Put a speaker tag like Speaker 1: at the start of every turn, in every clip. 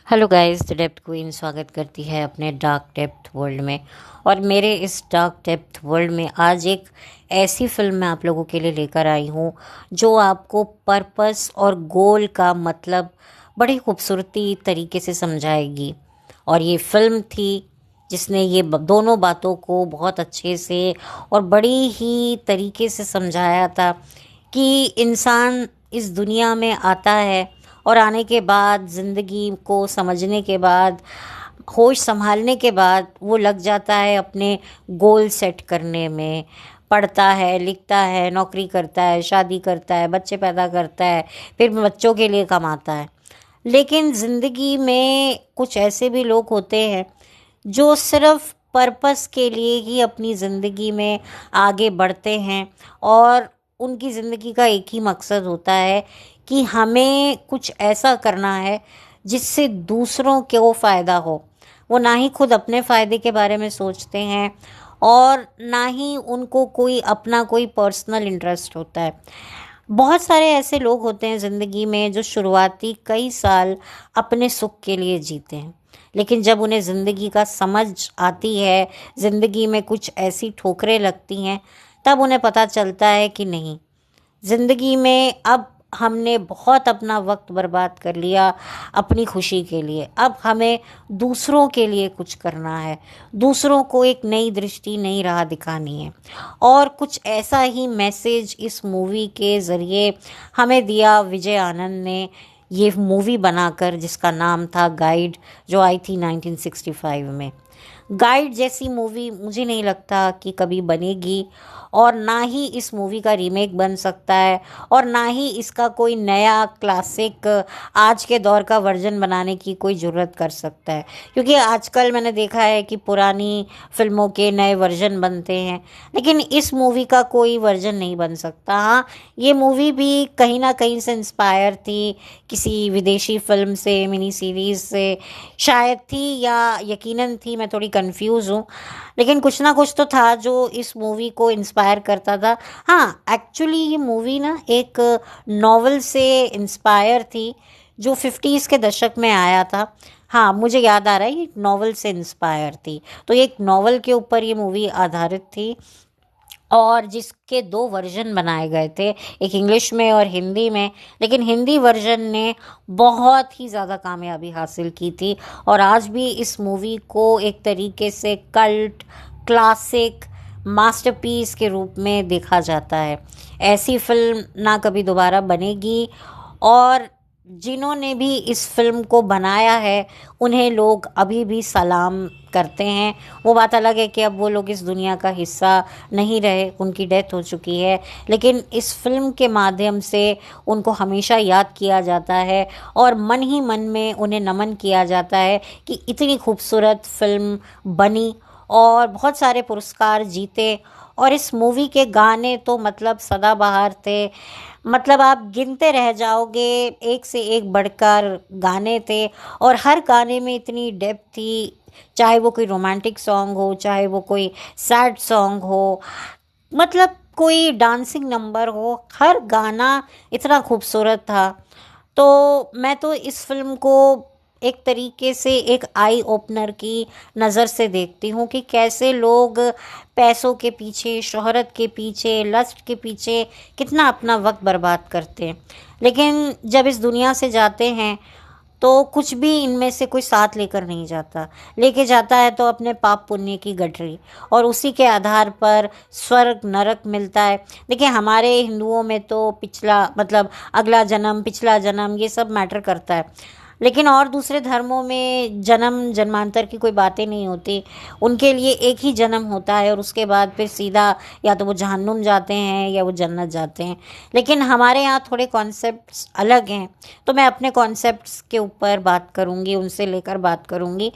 Speaker 1: Hello guys, the depth queen स्वागत करती है अपने डार्क डेप्थ वर्ल्ड में। और मेरे इस डार्क डेप्थ वर्ल्ड में आज एक ऐसी फिल्म मैं आप लोगों के लिए लेकर आई हूँ जो आपको पर्पस और गोल का मतलब बड़ी खूबसूरती तरीके से समझाएगी। और ये फिल्म थी जिसने ये दोनों बातों को बहुत अच्छे से और बड़ी ही तरीके से समझाया था कि इंसान इस दुनिया में आता है और आने के बाद ज़िंदगी को समझने के बाद, होश संभालने के बाद वो लग जाता है अपने गोल सेट करने में। पढ़ता है, लिखता है, नौकरी करता है, शादी करता है, बच्चे पैदा करता है, फिर बच्चों के लिए कमाता है। लेकिन ज़िंदगी में कुछ ऐसे भी लोग होते हैं जो सिर्फ पर्पस के लिए ही अपनी ज़िंदगी में आगे बढ़ते हैं। और उनकी ज़िंदगी का एक ही मकसद होता है कि हमें कुछ ऐसा करना है जिससे दूसरों को फ़ायदा हो। वो ना ही खुद अपने फ़ायदे के बारे में सोचते हैं और ना ही उनको कोई पर्सनल इंटरेस्ट होता है। बहुत सारे ऐसे लोग होते हैं ज़िंदगी में जो शुरुआती कई साल अपने सुख के लिए जीते हैं, लेकिन जब उन्हें ज़िंदगी का समझ आती है, ज़िंदगी में कुछ ऐसी ठोकरें लगती हैं, तब उन्हें पता चलता है कि नहीं, ज़िंदगी में अब हमने बहुत अपना वक्त बर्बाद कर लिया अपनी खुशी के लिए। अब हमें दूसरों के लिए कुछ करना है, दूसरों को एक नई दृष्टि, नई राह दिखानी है। और कुछ ऐसा ही मैसेज इस मूवी के ज़रिए हमें दिया विजय आनंद ने, ये मूवी बनाकर, जिसका नाम था गाइड, जो आई थी 1965 में। गाइड जैसी मूवी मुझे नहीं लगता कि कभी बनेगी, और ना ही इस मूवी का रीमेक बन सकता है, और ना ही इसका कोई नया क्लासिक आज के दौर का वर्जन बनाने की कोई ज़रूरत कर सकता है। क्योंकि आजकल मैंने देखा है कि पुरानी फिल्मों के नए वर्जन बनते हैं, लेकिन इस मूवी का कोई वर्जन नहीं बन सकता। हाँ, ये मूवी भी कहीं ना कहीं से इंस्पायर थी, किसी विदेशी फिल्म से, मिनी सीरीज़ से शायद थी, या यकीनन थी, मैं थोड़ी कंफ्यूज हूँ। लेकिन कुछ ना कुछ तो था जो इस मूवी को इंस्पायर करता था। हाँ, एक्चुअली ये मूवी ना एक नॉवल से इंस्पायर थी जो 50s के दशक में आया था। हाँ, मुझे याद आ रहा है, ये नॉवल से इंस्पायर थी। तो ये एक नॉवल के ऊपर ये मूवी आधारित थी, और जिसके दो वर्जन बनाए गए थे, एक इंग्लिश में और हिंदी में। लेकिन हिंदी वर्जन ने बहुत ही ज़्यादा कामयाबी हासिल की थी, और आज भी इस मूवी को एक तरीके से कल्ट क्लासिक मास्टरपीस के रूप में देखा जाता है। ऐसी फिल्म ना कभी दोबारा बनेगी, और जिन्होंने भी इस फिल्म को बनाया है उन्हें लोग अभी भी सलाम करते हैं। वो बात अलग है कि अब वो लोग इस दुनिया का हिस्सा नहीं रहे, उनकी डेथ हो चुकी है, लेकिन इस फिल्म के माध्यम से उनको हमेशा याद किया जाता है, और मन ही मन में उन्हें नमन किया जाता है कि इतनी खूबसूरत फिल्म बनी और बहुत सारे पुरस्कार जीते। और इस मूवी के गाने तो मतलब सदाबहार थे, मतलब आप गिनते रह जाओगे, एक से एक बढ़कर गाने थे, और हर गाने में इतनी डेप्थ थी। चाहे वो कोई रोमांटिक सॉन्ग हो, चाहे वो कोई सैड सॉन्ग हो, मतलब कोई डांसिंग नंबर हो, हर गाना इतना खूबसूरत था। तो मैं तो इस फिल्म को एक तरीके से एक आई ओपनर की नज़र से देखती हूँ कि कैसे लोग पैसों के पीछे, शोहरत के पीछे, लस्ट के पीछे कितना अपना वक्त बर्बाद करते हैं। लेकिन जब इस दुनिया से जाते हैं तो कुछ भी इनमें से कोई साथ लेकर नहीं जाता। लेके जाता है तो अपने पाप पुण्य की गठरी, और उसी के आधार पर स्वर्ग नरक मिलता है। देखिए, हमारे हिंदुओं में तो पिछला मतलब अगला जन्म, पिछला जन्म, ये सब मैटर करता है। लेकिन और दूसरे धर्मों में जन्म जन्मांतर की कोई बातें नहीं होती। उनके लिए एक ही जन्म होता है, और उसके बाद फिर सीधा या तो वो जहन्नुम जाते हैं या वो जन्नत जाते हैं। लेकिन हमारे यहाँ थोड़े कॉन्सेप्ट्स अलग हैं, तो मैं अपने कॉन्सेप्ट्स के ऊपर बात करूँगी, उनसे लेकर बात करूँगी।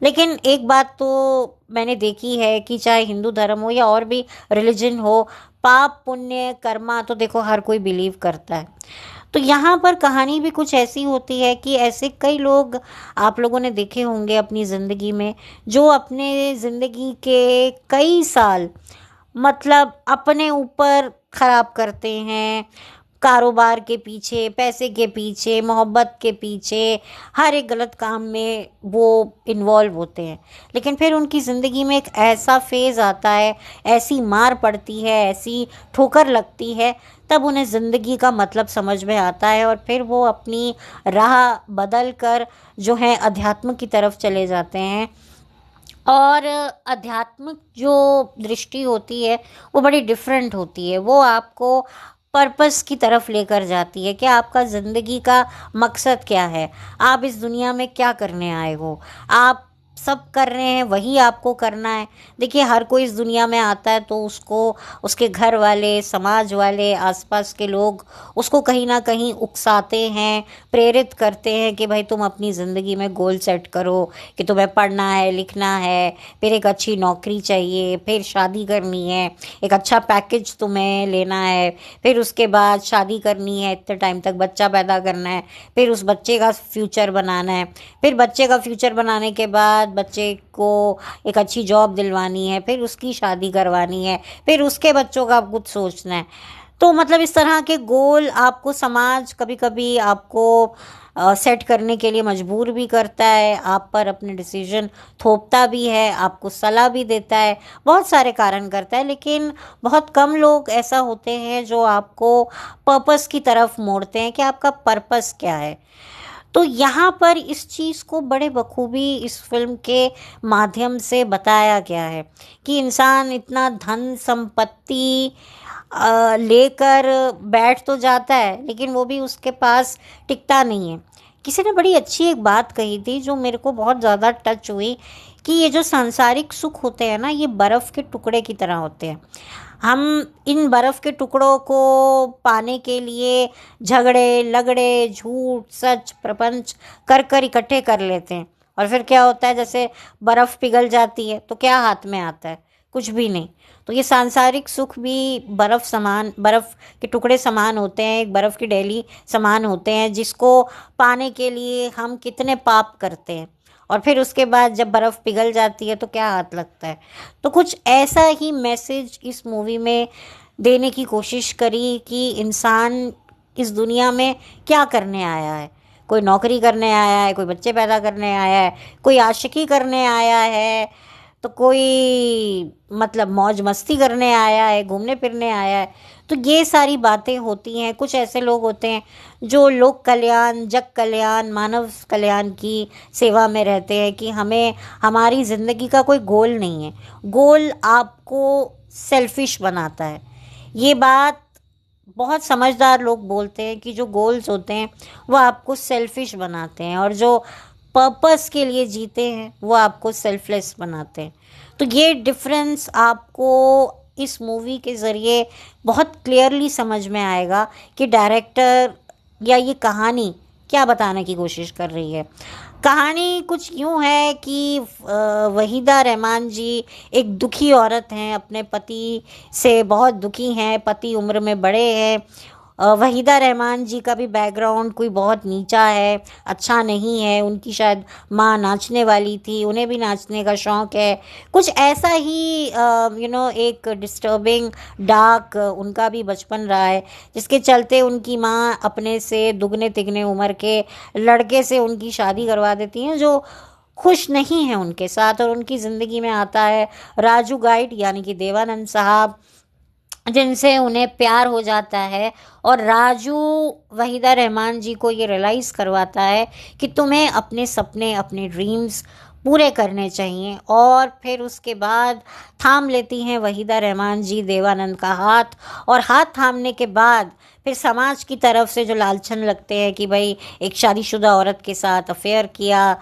Speaker 1: लेकिन एक बात तो मैंने देखी है कि चाहे हिंदू धर्म हो या और भी रिलीजन हो, पाप पुण्य कर्मा तो देखो हर कोई बिलीव करता है। तो यहाँ पर कहानी भी कुछ ऐसी होती है कि ऐसे कई लोग आप लोगों ने देखे होंगे अपनी ज़िंदगी में, जो अपने ज़िंदगी के कई साल मतलब अपने ऊपर ख़राब करते हैं, कारोबार के पीछे, पैसे के पीछे, मोहब्बत के पीछे, हर एक गलत काम में वो इन्वॉल्व होते हैं। लेकिन फिर उनकी ज़िंदगी में एक ऐसा फेज़ आता है, ऐसी मार पड़ती है, ऐसी ठोकर लगती है, तब उन्हें ज़िंदगी का मतलब समझ में आता है और फिर वो अपनी राह बदल कर जो है अध्यात्म की तरफ चले जाते हैं। और आध्यात्मिक जो दृष्टि होती है वो बड़ी डिफरेंट होती है। वो आपको पर्पस की तरफ लेकर जाती है कि आपका ज़िंदगी का मकसद क्या है, आप इस दुनिया में क्या करने आए हो, आप सब कर रहे हैं वही आपको करना है। देखिए, हर कोई इस दुनिया में आता है तो उसको उसके घर वाले, समाज वाले, आसपास के लोग उसको कहीं ना कहीं उकसाते हैं, प्रेरित करते हैं कि भाई तुम अपनी ज़िंदगी में गोल सेट करो, कि तुम्हें पढ़ना है, लिखना है, फिर एक अच्छी नौकरी चाहिए, फिर शादी करनी है, एक अच्छा पैकेज तुम्हें लेना है, फिर उसके बाद शादी करनी है, इतने टाइम तक बच्चा पैदा करना है, फिर उस बच्चे का फ्यूचर बनाना है, फिर बच्चे का फ्यूचर बनाने के बाद बच्चे को एक अच्छी जॉब दिलवानी है, फिर उसकी शादी करवानी है, फिर उसके बच्चों का कुछ सोचना है। तो मतलब इस तरह के गोल आपको समाज कभी कभी आपको सेट करने के लिए मजबूर भी करता है, आप पर अपने डिसीजन थोपता भी है, आपको सलाह भी देता है, बहुत सारे कारण करता है। लेकिन बहुत कम लोग ऐसा होते हैं जो आपको पर्पस की तरफ मोड़ते हैं कि आपका पर्पस क्या है। तो यहाँ पर इस चीज़ को बड़े बखूबी इस फिल्म के माध्यम से बताया गया है कि इंसान इतना धन संपत्ति लेकर बैठ तो जाता है, लेकिन वो भी उसके पास टिकता नहीं है। किसी ने बड़ी अच्छी एक बात कही थी जो मेरे को बहुत ज़्यादा टच हुई, कि ये जो सांसारिक सुख होते हैं ना, ये बर्फ़ के टुकड़े की तरह होते हैं। हम इन बर्फ़ के टुकड़ों को पाने के लिए झगड़े, लगड़े, झूठ, सच, प्रपंच कर कर इकट्ठे कर लेते हैं, और फिर क्या होता है, जैसे बर्फ़ पिघल जाती है तो क्या हाथ में आता है? कुछ भी नहीं। तो ये सांसारिक सुख भी बर्फ़ के टुकड़े समान होते हैं, एक बर्फ़ की डेली समान होते हैं, जिसको पाने के लिए हम कितने पाप करते हैं, और फिर उसके बाद जब बर्फ़ पिघल जाती है तो क्या हाथ लगता है। तो कुछ ऐसा ही मैसेज इस मूवी में देने की कोशिश करी कि इंसान इस दुनिया में क्या करने आया है। कोई नौकरी करने आया है, कोई बच्चे पैदा करने आया है, कोई आशिकी करने आया है, तो कोई मतलब मौज मस्ती करने आया है, घूमने फिरने आया है। तो ये सारी बातें होती हैं। कुछ ऐसे लोग होते हैं जो लोक कल्याण, जग कल्याण, मानव कल्याण की सेवा में रहते हैं कि हमें हमारी ज़िंदगी का कोई गोल नहीं है। गोल आपको सेल्फिश बनाता है। ये बात बहुत समझदार लोग बोलते हैं कि जो गोल्स होते हैं वो आपको सेल्फिश बनाते हैं, और जो पर्पस के लिए जीते हैं वो आपको सेल्फलेस बनाते हैं। तो ये डिफरेंस आपको इस मूवी के ज़रिए बहुत क्लियरली समझ में आएगा कि डायरेक्टर या ये कहानी क्या बताने की कोशिश कर रही है। कहानी कुछ यूँ है कि वहीदा रहमान जी एक दुखी औरत हैं, अपने पति से बहुत दुखी हैं, पति उम्र में बड़े हैं। वहीदा रहमान जी का भी बैकग्राउंड कोई बहुत नीचा है, अच्छा नहीं है। उनकी शायद माँ नाचने वाली थी, उन्हें भी नाचने का शौक़ है। कुछ ऐसा ही एक डिस्टर्बिंग डार्क उनका भी बचपन रहा है, जिसके चलते उनकी माँ अपने से दुगने तिगने उम्र के लड़के से उनकी शादी करवा देती हैं, जो खुश नहीं है उनके साथ। और उनकी ज़िंदगी में आता है राजू गाइड यानी कि देवानंद साहब, जिनसे उन्हें प्यार हो जाता है। और राजू वहीदा रहमान जी को ये रियलाइज़ करवाता है कि तुम्हें अपने सपने, अपने ड्रीम्स पूरे करने चाहिए। और फिर उसके बाद थाम लेती हैं वहीदा रहमान जी देवानंद का हाथ, और हाथ थामने के बाद फिर समाज की तरफ से जो लालछन लगते हैं कि भाई एक शादीशुदा औरत के साथ अफेयर किया,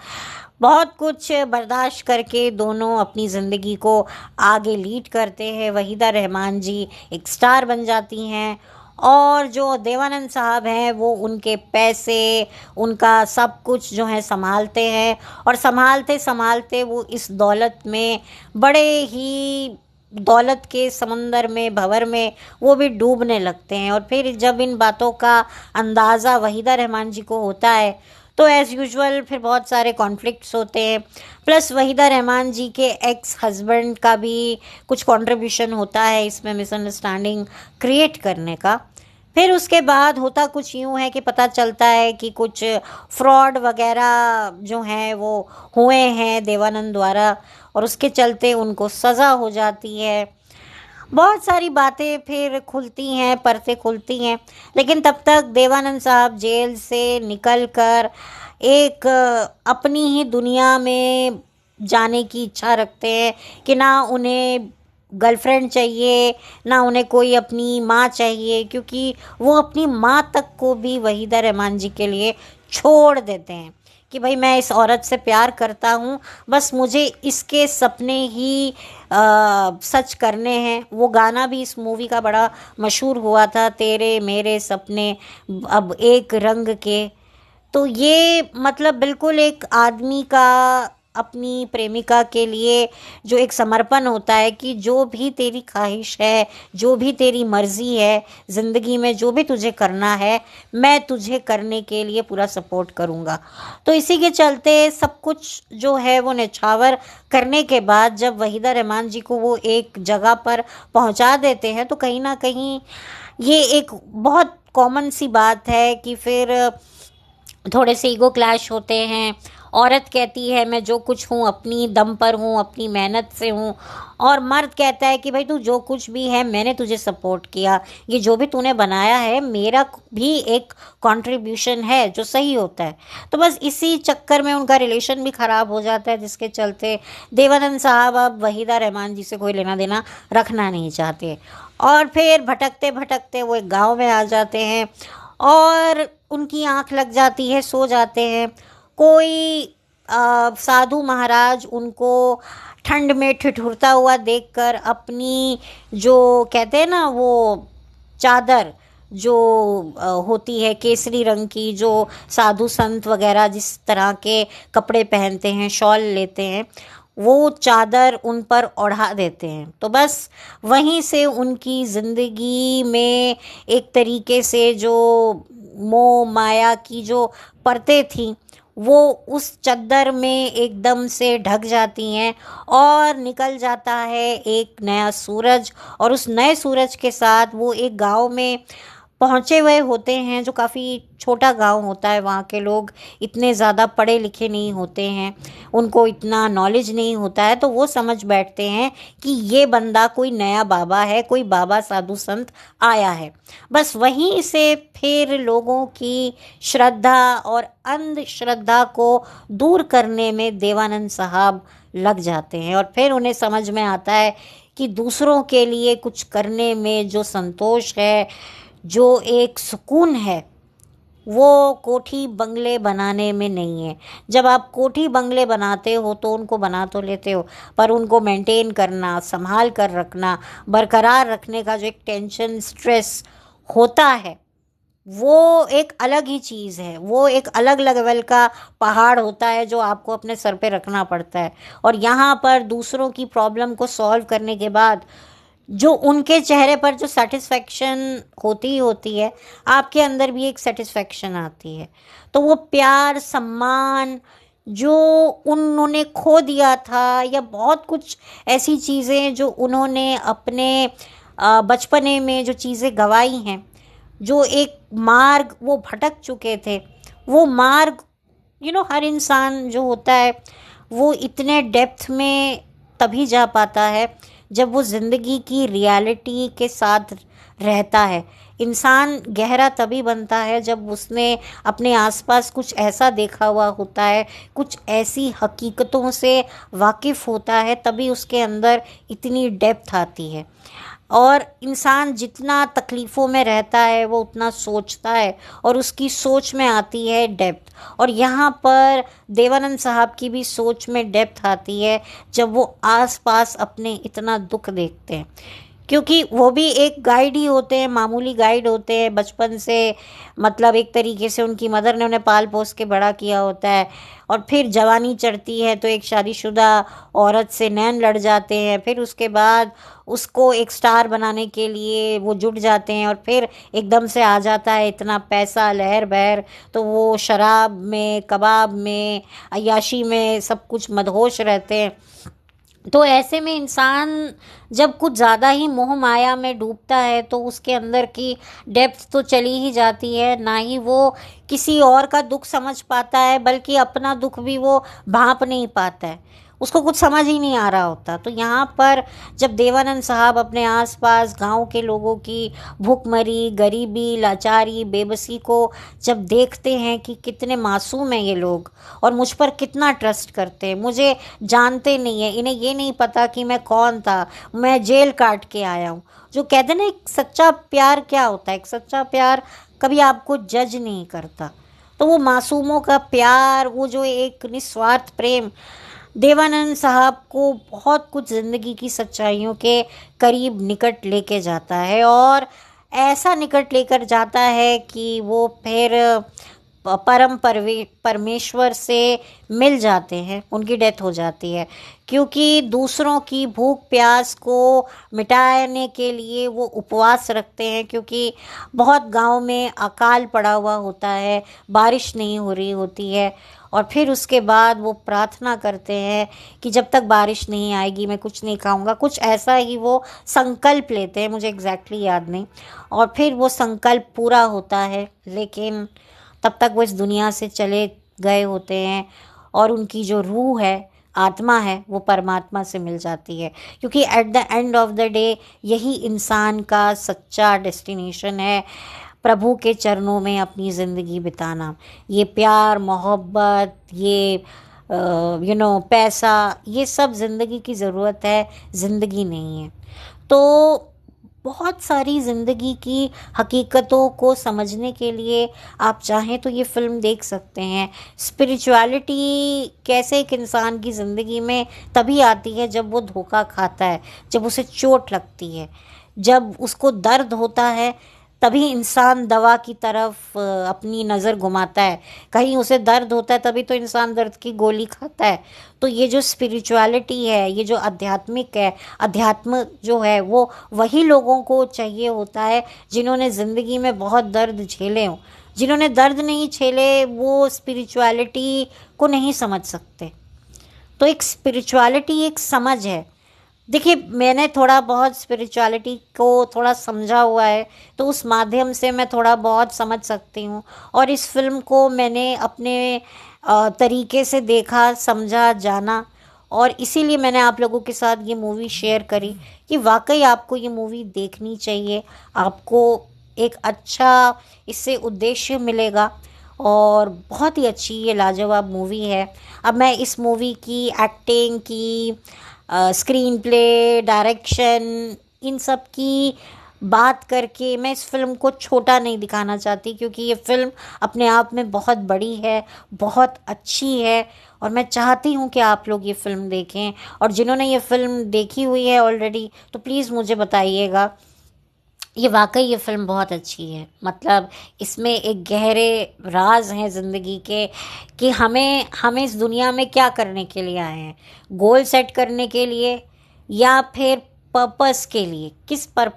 Speaker 1: बहुत कुछ बर्दाश्त करके दोनों अपनी ज़िंदगी को आगे लीड करते हैं। वहीदा रहमान जी एक स्टार बन जाती हैं, और जो देवानंद साहब हैं वो उनके पैसे, उनका सब कुछ जो है संभालते हैं, और संभालते संभालते वो इस दौलत में, बड़े ही दौलत के समंदर में, भंवर में वो भी डूबने लगते हैं। और फिर जब इन बातों का अंदाज़ा वहीदा रहमान जी को होता है तो एज़ यूजुअल फिर बहुत सारे कॉन्फ्लिक्ट्स होते हैं। प्लस वहीदा रहमान जी के एक्स हस्बैंड का भी कुछ कंट्रीब्यूशन होता है इसमें मिसअंडरस्टैंडिंग क्रिएट करने का। फिर उसके बाद होता कुछ यूँ है कि पता चलता है कि कुछ फ्रॉड वगैरह जो हैं वो हुए हैं देवानंद द्वारा, और उसके चलते उनको सज़ा हो जाती है। बहुत सारी बातें फिर खुलती हैं, परतें खुलती हैं, लेकिन तब तक देवानंद साहब जेल से निकल कर एक अपनी ही दुनिया में जाने की इच्छा रखते हैं कि ना उन्हें गर्लफ्रेंड चाहिए, ना उन्हें कोई अपनी माँ चाहिए, क्योंकि वो अपनी माँ तक को भी वहीदा रहमान जी के लिए छोड़ देते हैं कि भाई मैं इस औरत से प्यार करता हूँ, बस मुझे इसके सपने ही सच करने हैं। वो गाना भी इस मूवी का बड़ा मशहूर हुआ था, तेरे मेरे सपने अब एक रंग के। तो ये मतलब बिल्कुल एक आदमी का अपनी प्रेमिका के लिए जो एक समर्पण होता है कि जो भी तेरी ख्वाहिश है, जो भी तेरी मर्ज़ी है ज़िंदगी में, जो भी तुझे करना है, मैं तुझे करने के लिए पूरा सपोर्ट करूँगा। तो इसी के चलते सब कुछ जो है वो न्यौछावर करने के बाद जब वहीदा रहमान जी को वो एक जगह पर पहुंचा देते हैं, तो कहीं ना कहीं ये एक बहुत कॉमन सी बात है कि फिर थोड़े से ईगो क्लैश होते हैं। औरत कहती है मैं जो कुछ हूँ अपनी दम पर हूँ, अपनी मेहनत से हूँ, और मर्द कहता है कि भाई तू जो कुछ भी है मैंने तुझे सपोर्ट किया, ये जो भी तूने बनाया है मेरा भी एक कंट्रीब्यूशन है, जो सही होता है। तो बस इसी चक्कर में उनका रिलेशन भी ख़राब हो जाता है, जिसके चलते देवानंद साहब अब वहीदा रहमान जी से कोई लेना देना रखना नहीं चाहते, और फिर भटकते भटकते वो एक गाँव में आ जाते हैं और उनकी आंख लग जाती है, सो जाते हैं। कोई साधु महाराज उनको ठंड में ठिठुरता हुआ देखकर अपनी जो कहते हैं ना वो चादर जो होती है केसरी रंग की, जो साधु संत वगैरह जिस तरह के कपड़े पहनते हैं, शॉल लेते हैं, वो चादर उन पर ओढ़ा देते हैं। तो बस वहीं से उनकी ज़िंदगी में एक तरीके से जो मोह माया की जो परतें थीं वो उस चद्दर में एकदम से ढक जाती हैं, और निकल जाता है एक नया सूरज। और उस नए सूरज के साथ वो एक गांव में पहुँचे हुए होते हैं, जो काफ़ी छोटा गांव होता है। वहाँ के लोग इतने ज़्यादा पढ़े लिखे नहीं होते हैं, उनको इतना नॉलेज नहीं होता है, तो वो समझ बैठते हैं कि ये बंदा कोई नया बाबा है, कोई बाबा साधु संत आया है। बस वहीं से फिर लोगों की श्रद्धा और अंधश्रद्धा को दूर करने में देवानंद साहब लग जाते हैं, और फिर उन्हें समझ में आता है कि दूसरों के लिए कुछ करने में जो संतोष है, जो एक सुकून है, वो कोठी बंगले बनाने में नहीं है। जब आप कोठी बंगले बनाते हो तो उनको बना तो लेते हो, पर उनको मेंटेन करना, संभाल कर रखना, बरकरार रखने का जो एक टेंशन, स्ट्रेस होता है, वो एक अलग ही चीज़ है। वो एक अलग लेवल का पहाड़ होता है जो आपको अपने सर पे रखना पड़ता है। और यहाँ पर दूसरों की प्रॉब्लम को सॉल्व करने के बाद जो उनके चेहरे पर जो सेटिस्फेक्शन होती है, आपके अंदर भी एक सेटिस्फेक्शन आती है। तो वो प्यार, सम्मान जो उन्होंने खो दिया था, या बहुत कुछ ऐसी चीज़ें जो उन्होंने अपने बचपने में जो चीज़ें गंवाई हैं, जो एक मार्ग वो भटक चुके थे, वो मार्ग हर इंसान जो होता है वो इतने डेप्थ में तभी जा पाता है जब वो ज़िंदगी की रियलिटी के साथ रहता है। इंसान गहरा तभी बनता है जब उसने अपने आसपास कुछ ऐसा देखा हुआ होता है, कुछ ऐसी हकीकतों से वाकिफ़ होता है, तभी उसके अंदर इतनी डेप्थ आती है। और इंसान जितना तकलीफ़ों में रहता है वो उतना सोचता है, और उसकी सोच में आती है डेप्थ। और यहाँ पर देवानंद साहब की भी सोच में डेप्थ आती है जब वो आसपास अपने इतना दुख देखते हैं, क्योंकि वो भी एक गाइड ही होते हैं, मामूली गाइड होते हैं बचपन से। मतलब एक तरीके से उनकी मदर ने उन्हें पाल पोस के बड़ा किया होता है, और फिर जवानी चढ़ती है तो एक शादीशुदा औरत से नैन लड़ जाते हैं, फिर उसके बाद उसको एक स्टार बनाने के लिए वो जुट जाते हैं, और फिर एकदम से आ जाता है इतना पैसा, लहर बहर, तो वो शराब में, कबाब में, अय्याशी में सब कुछ मदहोश रहते हैं। तो ऐसे में इंसान जब कुछ ज़्यादा ही मोह माया में डूबता है तो उसके अंदर की डेप्थ तो चली ही जाती है, ना ही वो किसी और का दुख समझ पाता है, बल्कि अपना दुख भी वो भांप नहीं पाता है, उसको कुछ समझ ही नहीं आ रहा होता। तो यहाँ पर जब देवानंद साहब अपने आसपास गांव के लोगों की भूखमरी, गरीबी, लाचारी, बेबसी को जब देखते हैं कि कितने मासूम हैं ये लोग और मुझ पर कितना ट्रस्ट करते हैं, मुझे जानते नहीं है, इन्हें ये नहीं पता कि मैं कौन था, मैं जेल काट के आया हूँ। जो कहते हैं ना एक सच्चा प्यार क्या होता है, एक सच्चा प्यार कभी आपको जज नहीं करता। तो वो मासूमों का प्यार, वो जो एक निस्वार्थ प्रेम देवानंद साहब को बहुत कुछ ज़िंदगी की सच्चाइयों के करीब निकट लेके जाता है, और ऐसा निकट लेकर जाता है कि वो फिर परमेश्वर से मिल जाते हैं। उनकी डेथ हो जाती है क्योंकि दूसरों की भूख प्यास को मिटाने के लिए वो उपवास रखते हैं, क्योंकि बहुत गांव में अकाल पड़ा हुआ होता है, बारिश नहीं हो रही होती है, और फिर उसके बाद वो प्रार्थना करते हैं कि जब तक बारिश नहीं आएगी मैं कुछ नहीं खाऊंगा, कुछ ऐसा ही वो संकल्प लेते हैं, मुझे एग्जैक्टली याद नहीं। और फिर वो संकल्प पूरा होता है, लेकिन तब तक वो इस दुनिया से चले गए होते हैं, और उनकी जो रूह है, आत्मा है, वो परमात्मा से मिल जाती है। क्योंकि at the end of the day यही इंसान का सच्चा डेस्टिनेशन है, प्रभु के चरणों में अपनी ज़िंदगी बिताना। ये प्यार मोहब्बत, ये पैसा, ये सब ज़िंदगी की ज़रूरत है, ज़िंदगी नहीं है। तो बहुत सारी ज़िंदगी की हकीकतों को समझने के लिए आप चाहें तो ये फ़िल्म देख सकते हैं। स्पिरिचुअलिटी कैसे एक इंसान की ज़िंदगी में तभी आती है जब वो धोखा खाता है, जब उसे चोट लगती है, जब उसको दर्द होता है, तभी इंसान दवा की तरफ अपनी नज़र घुमाता है। कहीं उसे दर्द होता है तभी तो इंसान दर्द की गोली खाता है। तो ये जो स्पिरिचुअलिटी है, ये जो आध्यात्मिक है, अध्यात्म जो है, वो वही लोगों को चाहिए होता है जिन्होंने ज़िंदगी में बहुत दर्द झेले हों। जिन्होंने दर्द नहीं झेले वो स्पिरिचुअलिटी को नहीं समझ सकते। तो एक स्पिरिचुअलिटी एक समझ है। देखिए, मैंने थोड़ा बहुत स्पिरिचुअलिटी को थोड़ा समझा हुआ है, तो उस माध्यम से मैं थोड़ा बहुत समझ सकती हूँ, और इस फिल्म को मैंने अपने तरीके से देखा, समझा, जाना, और इसीलिए मैंने आप लोगों के साथ ये मूवी शेयर करी कि वाकई आपको ये मूवी देखनी चाहिए। आपको एक अच्छा इससे उद्देश्य मिलेगा, और बहुत ही अच्छी ये लाजवाब मूवी है। अब मैं इस मूवी की एक्टिंग की, स्क्रीन प्ले, डायरेक्शन, इन सब की बात करके मैं इस फ़िल्म को छोटा नहीं दिखाना चाहती, क्योंकि ये फ़िल्म अपने आप में बहुत बड़ी है, बहुत अच्छी है, और मैं चाहती हूँ कि आप लोग ये फ़िल्म देखें। और जिन्होंने ये फ़िल्म देखी हुई है ऑलरेडी, तो प्लीज़ मुझे बताइएगा। ये वाकई ये फ़िल्म बहुत अच्छी है। मतलब इसमें एक गहरे राज हैं ज़िंदगी के, कि हमें हमें इस दुनिया में क्या करने के लिए आए हैं, गोल सेट करने के लिए या फिर पर्पस के लिए। किस पर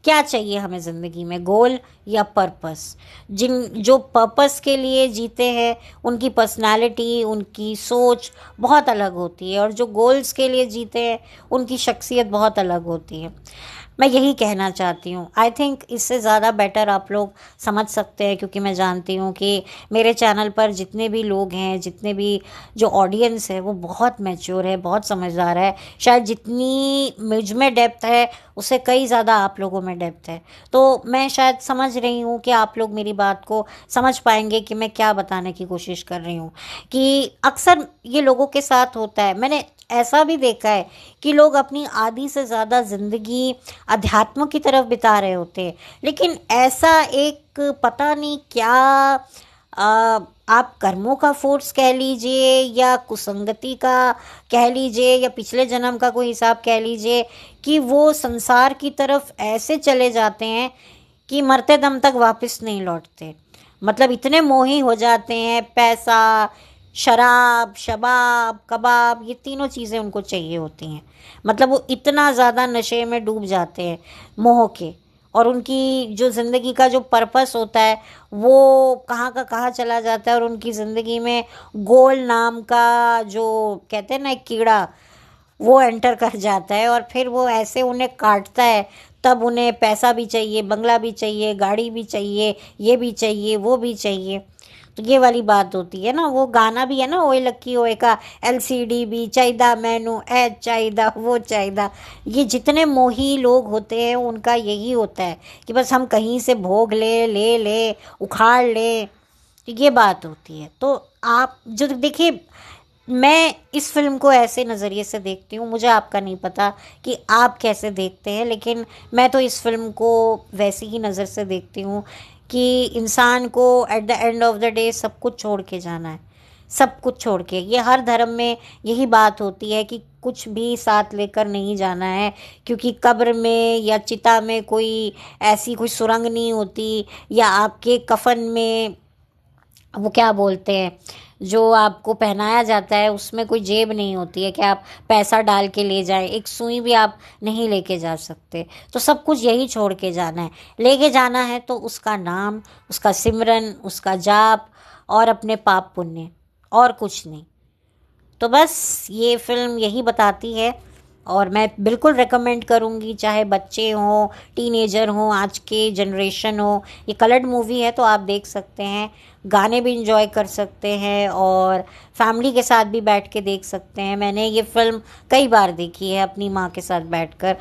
Speaker 1: क्या चाहिए हमें ज़िंदगी में, गोल या पर्पस। जिन जो पर्पस के लिए जीते हैं उनकी पर्सनालिटी, उनकी सोच बहुत अलग होती है, और जो गोल्स के लिए जीते हैं उनकी शख्सियत बहुत अलग होती है। मैं यही कहना चाहती हूँ। आई थिंक इससे ज़्यादा बेटर आप लोग समझ सकते हैं, क्योंकि मैं जानती हूँ कि मेरे चैनल पर जितने भी लोग हैं, जितने भी जो ऑडियंस है, वो बहुत मैच्योर है, बहुत समझदार है। शायद जितनी मुझ में डेप्थ है उससे कई ज़्यादा आप लोगों में डेप्थ है। तो मैं शायद समझ रही हूँ कि आप लोग मेरी बात को समझ पाएंगे कि मैं क्या बताने की कोशिश कर रही हूँ। कि अक्सर ये लोगों के साथ होता है, मैंने ऐसा भी देखा है कि लोग अपनी आधी से ज़्यादा ज़िंदगी अध्यात्म की तरफ बिता रहे होते हैं, लेकिन ऐसा एक पता नहीं क्या, आप कर्मों का फोर्स कह लीजिए, या कुसंगति का कह लीजिए, या पिछले जन्म का कोई हिसाब कह लीजिए, कि वो संसार की तरफ ऐसे चले जाते हैं कि मरते दम तक वापस नहीं लौटते। मतलब इतने मोही हो जाते हैं, पैसा, शराब, शबाब, कबाब, ये तीनों चीज़ें उनको चाहिए होती हैं। मतलब वो इतना ज़्यादा नशे में डूब जाते हैं मोह के, और उनकी जो ज़िंदगी का जो पर्पस होता है वो कहाँ का कहाँ चला जाता है, और उनकी ज़िंदगी में गोल नाम का जो कहते हैं ना एक कीड़ा, वो एंटर कर जाता है और फिर वो ऐसे उन्हें काटता है। तब उन्हें पैसा भी चाहिए, बंगला भी चाहिए, गाड़ी भी चाहिए, ये भी चाहिए, वो भी चाहिए। तो ये वाली बात होती है ना। वो गाना भी है ना, ओए लक्की ओए का, LCD भी चाहिदा मैनू, ए चाहिदा वो चाहिदा। ये जितने मोही लोग होते हैं उनका यही होता है कि बस हम कहीं से भोग ले उखाड़ ले। तो ये बात होती है। तो आप जो देखिए, मैं इस फिल्म को ऐसे नज़रिए से देखती हूँ, मुझे आपका नहीं पता कि आप कैसे देखते हैं, लेकिन मैं तो इस फिल्म को वैसी ही नज़र से देखती हूँ कि इंसान को at the end of the day सब कुछ छोड़ के जाना है। सब कुछ छोड़ के, ये हर धर्म में यही बात होती है कि कुछ भी साथ लेकर नहीं जाना है, क्योंकि कब्र में या चिता में कोई ऐसी कोई सुरंग नहीं होती, या आपके कफन में वो क्या बोलते हैं, जो आपको पहनाया जाता है उसमें कोई जेब नहीं होती है कि आप पैसा डाल के ले जाएं। एक सुई भी आप नहीं लेके जा सकते। तो सब कुछ यही छोड़ के जाना है। लेके जाना है तो उसका नाम, उसका सिमरन, उसका जाप और अपने पाप पुण्य, और कुछ नहीं। तो बस ये फिल्म यही बताती है। और मैं बिल्कुल रेकमेंड करूँगी, चाहे बच्चे हों, टीनेजर हों, आज के जनरेशन हो। ये कलर्ड मूवी है तो आप देख सकते हैं, गाने भी इंजॉय कर सकते हैं और फैमिली के साथ भी बैठ के देख सकते हैं। मैंने ये फ़िल्म कई बार देखी है अपनी माँ के साथ बैठकर।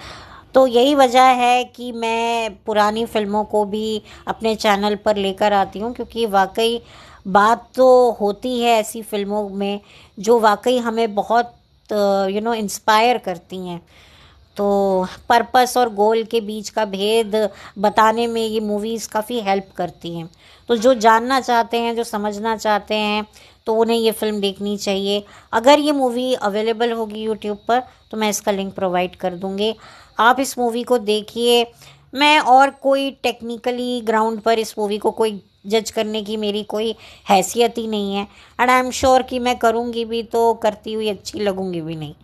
Speaker 1: तो यही वजह है कि मैं पुरानी फ़िल्मों को भी अपने चैनल पर लेकर आती हूँ, क्योंकि वाकई बात तो होती है ऐसी फ़िल्मों में जो वाकई हमें बहुत इंस्पायर करती हैं। तो पर्पस और गोल के बीच का भेद बताने में ये मूवीज़ काफ़ी हेल्प करती हैं। तो जो जानना चाहते हैं, जो समझना चाहते हैं, तो उन्हें ये फ़िल्म देखनी चाहिए। अगर ये मूवी अवेलेबल होगी यूट्यूब पर तो मैं इसका लिंक प्रोवाइड कर दूँगी, आप इस मूवी को देखिए। मैं और कोई टेक्निकली ग्राउंड पर इस मूवी को कोई जज करने की मेरी कोई हैसियत ही नहीं है, एंड आई एम श्योर कि मैं करूँगी भी तो करती हुई अच्छी लगूँगी भी नहीं।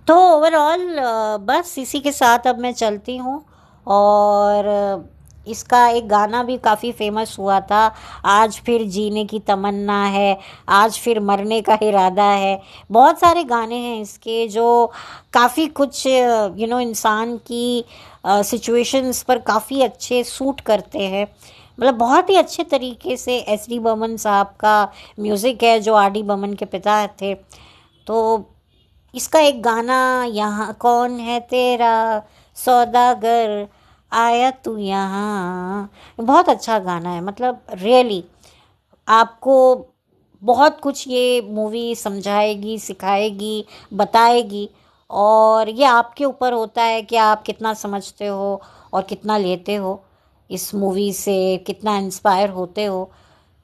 Speaker 1: तो ओवरऑल बस इसी के साथ अब मैं चलती हूँ। और इसका एक गाना भी काफ़ी फेमस हुआ था, आज फिर जीने की तमन्ना है, आज फिर मरने का इरादा है। बहुत सारे गाने हैं इसके जो काफ़ी कुछ इंसान की सिचुएशंस पर काफ़ी अच्छे सूट करते हैं। मतलब बहुत ही अच्छे तरीके से SD बर्मन साहब का म्यूज़िक है, जो RD बर्मन के पिता थे। तो इसका एक गाना, यहाँ कौन है तेरा सौदागर, आया तू यहाँ, बहुत अच्छा गाना है। मतलब रियली आपको बहुत कुछ ये मूवी समझाएगी, सिखाएगी, बताएगी। और ये आपके ऊपर होता है कि आप कितना समझते हो और कितना लेते हो इस मूवी से, कितना इंस्पायर होते हो।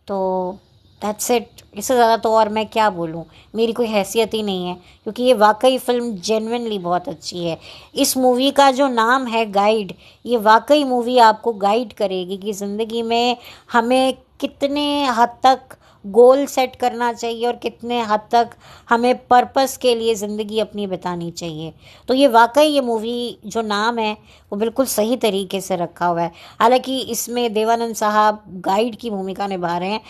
Speaker 1: तो दैट्स इट। इससे ज़्यादा तो और मैं क्या बोलूँ, मेरी कोई हैसियत ही नहीं है, क्योंकि ये वाकई फ़िल्म जेन्युइनली बहुत अच्छी है। इस मूवी का जो नाम है गाइड, ये वाकई मूवी आपको गाइड करेगी कि ज़िंदगी में हमें कितने हद तक गोल सेट करना चाहिए और कितने हद तक हमें पर्पस के लिए ज़िंदगी अपनी बितानी चाहिए। तो ये वाकई ये मूवी जो नाम है वो बिल्कुल सही तरीके से रखा हुआ है। हालांकि इसमें देवानंद साहब गाइड की भूमिका निभा रहे हैं,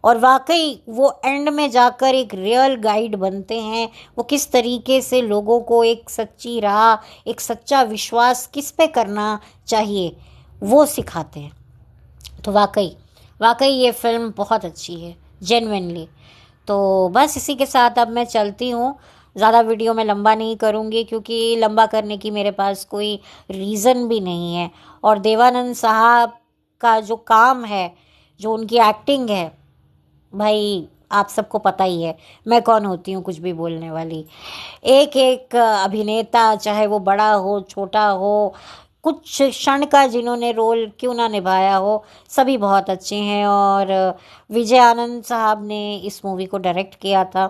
Speaker 1: और वाकई वो एंड में जाकर एक रियल गाइड बनते हैं। वो किस तरीके से लोगों को एक सच्ची राह, एक सच्चा विश्वास किस पे करना चाहिए, वो सिखाते हैं। तो वाकई वाकई ये फ़िल्म बहुत अच्छी है जेन्युइनली। तो बस इसी के साथ अब मैं चलती हूँ। ज़्यादा वीडियो मैं लंबा नहीं करूँगी, क्योंकि लंबा करने की मेरे पास कोई रीज़न भी नहीं है। और देवानंद साहब का जो काम है, जो उनकी एक्टिंग है, भाई आप सबको पता ही है मैं कौन होती हूँ कुछ भी बोलने वाली। एक एक अभिनेता, चाहे वो बड़ा हो छोटा हो, कुछ क्षण का जिन्होंने रोल क्यों ना निभाया हो, सभी बहुत अच्छे हैं। और विजय आनंद साहब ने इस मूवी को डायरेक्ट किया था।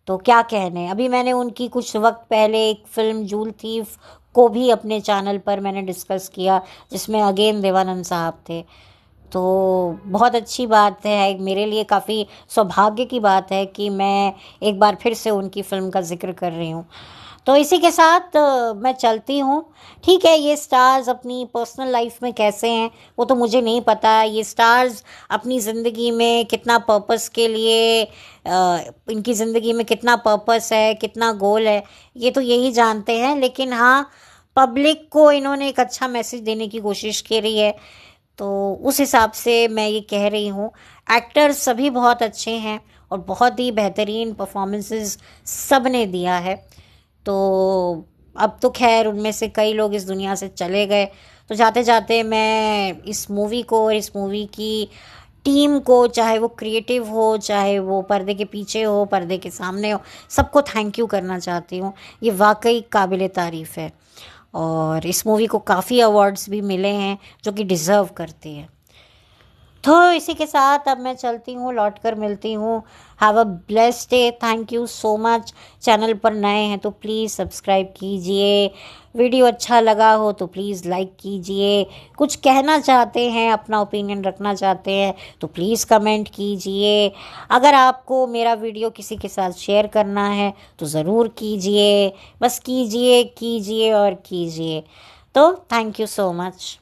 Speaker 1: तो क्या कहने, अभी मैंने उनकी कुछ वक्त पहले एक फ़िल्म जूल थीफ को भी अपने चैनल पर मैंने डिस्कस किया, जिसमें अगेन देवानंद साहब थे। तो बहुत अच्छी बात है, मेरे लिए काफ़ी सौभाग्य की बात है कि मैं एक बार फिर से उनकी फ़िल्म का जिक्र कर रही हूँ। तो इसी के साथ मैं चलती हूँ। ठीक है, ये स्टार्स अपनी पर्सनल लाइफ में कैसे हैं वो तो मुझे नहीं पता। ये स्टार्स अपनी ज़िंदगी में कितना पर्पस के लिए इनकी ज़िंदगी में कितना पर्पस है, कितना गोल है, ये तो यही जानते हैं। लेकिन हाँ, पब्लिक को इन्होंने एक अच्छा मैसेज देने की कोशिश करी है, तो उस हिसाब से मैं ये कह रही हूँ। एक्टर्स सभी बहुत अच्छे हैं और बहुत ही बेहतरीन परफॉर्मेंसेस सब ने दिया है। तो अब तो खैर उनमें से कई लोग इस दुनिया से चले गए, तो जाते जाते मैं इस मूवी को और इस मूवी की टीम को, चाहे वो क्रिएटिव हो, चाहे वो पर्दे के पीछे हो, पर्दे के सामने हो, सबको थैंक यू करना चाहती हूँ। ये वाकई काबिल तारीफ़ है और इस मूवी को काफ़ी अवार्ड्स भी मिले हैं जो कि डिज़र्व करती है। तो इसी के साथ अब मैं चलती हूँ, लौट कर मिलती हूँ। Have a blessed day. Thank you so much. Channel पर नए हैं तो प्लीज़ सब्सक्राइब कीजिए। वीडियो अच्छा लगा हो तो प्लीज़ लाइक कीजिए। कुछ कहना चाहते हैं, अपना ओपिनियन रखना चाहते हैं तो प्लीज़ कमेंट कीजिए। अगर आपको मेरा वीडियो किसी के साथ शेयर करना है तो ज़रूर कीजिए। बस कीजिए कीजिए और कीजिए। तो थैंक यू सो मच।